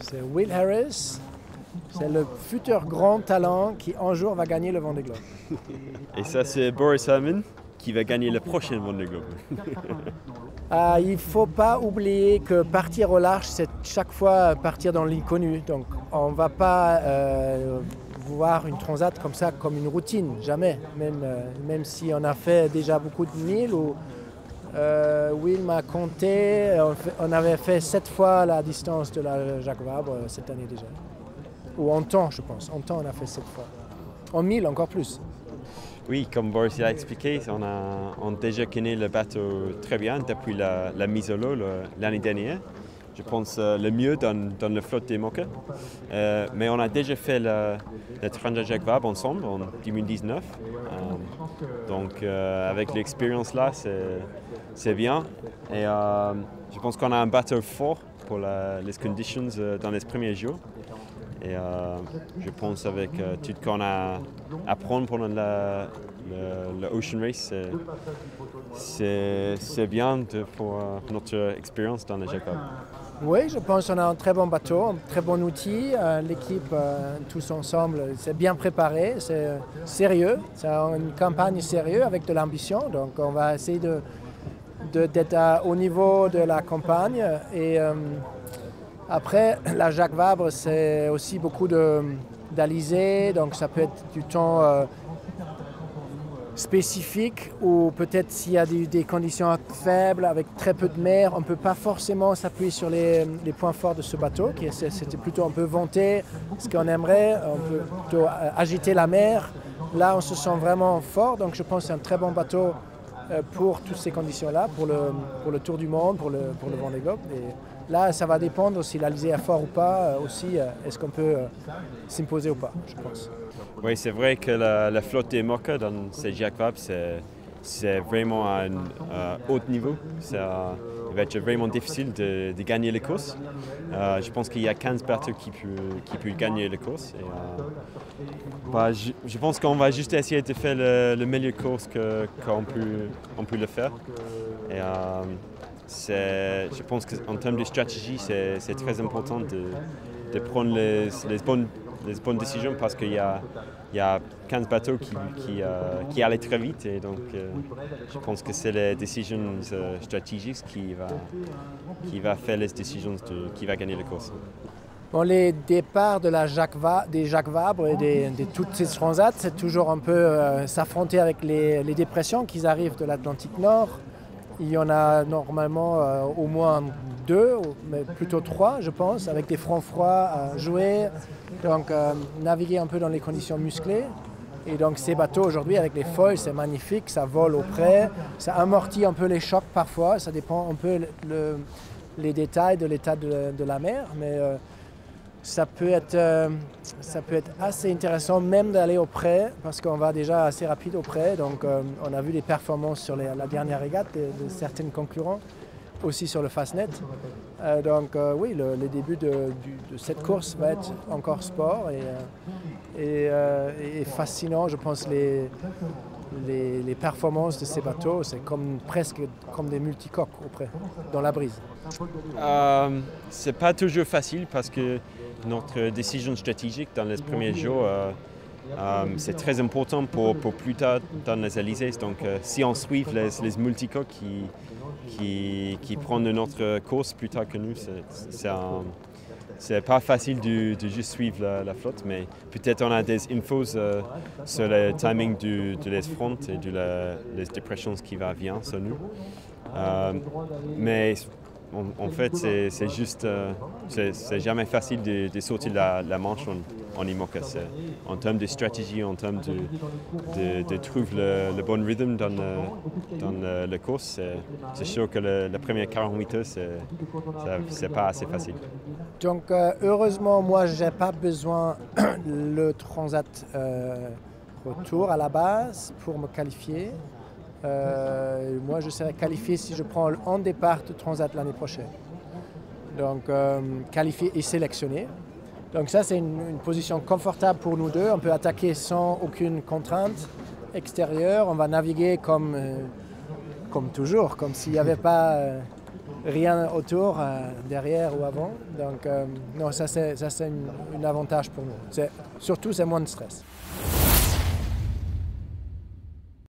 C'est Will Harris. C'est le futur grand talent qui un jour va gagner le Vendée Globe. Et ça, c'est Boris Herman qui va gagner le prochain Vendée Globe. Il ne faut pas oublier que partir au large, c'est chaque fois partir dans l'inconnu. Donc on ne va pas voir une transat comme ça, comme une routine, jamais. Même si on a fait déjà beaucoup de milles. Will m'a compté, on avait fait 7 fois la distance de la Jacques Vabre cette année déjà. Ou en temps, je pense. En temps, on a fait 7 fois. En 1000, encore plus. Oui, comme Boris l'a expliqué, on a déjà connu le bateau très bien depuis la mise au lot l'année dernière. Je pense le mieux dans la flotte des Moka. Mais on a déjà fait le Transat Jacques Vabre ensemble en 2019. Donc avec l'expérience là, c'est bien. Et je pense qu'on a un bateau fort pour les conditions dans les premiers jours. Et je pense avec tout ce qu'on a à apprendre pendant le Ocean Race, c'est bien pour notre expérience dans le Jacques Vabre. Oui, je pense qu'on a un très bon bateau, un très bon outil. L'équipe, tous ensemble, c'est bien préparé, c'est sérieux. C'est une campagne sérieuse avec de l'ambition. Donc on va essayer d'être au niveau de la campagne. Et après, la Jacques Vabre, c'est aussi beaucoup d'alizés. Donc ça peut être du temps spécifique ou peut-être s'il y a des conditions faibles avec très peu de mer, on ne peut pas forcément s'appuyer sur les points forts de ce bateau, c'était plutôt un peu vanté ce qu'on aimerait, on peut plutôt agiter la mer. Là, on se sent vraiment fort, donc je pense que c'est un très bon bateau pour toutes ces conditions-là, pour le Tour du Monde, pour le Vendée Globe. Et là, ça va dépendre si l'alizé est fort ou pas, aussi, est-ce qu'on peut s'imposer ou pas, je pense. Oui, c'est vrai que la flotte des Moka dans ces Jacques Vabre, c'est vraiment à un haut niveau. Il va être vraiment difficile de gagner les courses. Je pense qu'il y a 15 bateaux qui peuvent gagner les courses. Je pense qu'on va juste essayer de faire le meilleur course qu'on peut le faire. Et, je pense qu'en termes de stratégie, c'est très important de prendre les bonnes décisions parce qu'il y a 15 bateaux qui allaient très vite et donc je pense que c'est les décisions stratégiques qui va faire les décisions qui va gagner la course. Bon, les départs de des Jacques Vabre et de toutes ces transats, c'est toujours un peu s'affronter avec les dépressions qui arrivent de l'Atlantique Nord. Il y en a normalement au moins 2, mais plutôt 3, je pense, avec des fronts froids à jouer. Donc naviguer un peu dans les conditions musclées. Et donc ces bateaux aujourd'hui avec les foils, c'est magnifique, ça vole au près, ça amortit un peu les chocs parfois, ça dépend un peu les détails de l'état de la mer, mais ça peut être assez intéressant même d'aller au près parce qu'on va déjà assez rapide au près. Donc on a vu des performances sur la dernière régate de certains concurrents, aussi sur le Fastnet. Oui, le début de cette course va être encore sport et fascinant. Je pense les performances de ces bateaux, c'est presque comme des multicoques au près, dans la brise. C'est pas toujours facile parce que notre décision stratégique dans les premiers jours, c'est très important pour plus tard dans les alizés. Donc si on suit les multicoques qui prennent notre course plus tard que nous, c'est pas facile de juste suivre la flotte, mais peut-être on a des infos sur le timing de les fronts et de les dépressions qui va venir sur nous. Mais en fait, c'est juste, c'est jamais facile de sortir la manche en IMOCA. En termes de stratégie, en termes de trouver le bon rythme dans la course, c'est sûr que la première 48 heures, c'est pas assez facile. Donc heureusement, moi, j'ai pas besoin le transat retour à la base pour me qualifier. Moi, je serai qualifié si je prends un départ de transat l'année prochaine. Donc, qualifié et sélectionné. Donc ça, c'est une position confortable pour nous deux. On peut attaquer sans aucune contrainte extérieure. On va naviguer comme toujours, comme s'il n'y avait pas rien autour, derrière ou avant. Donc non, ça c'est un avantage pour nous. Surtout, c'est moins de stress.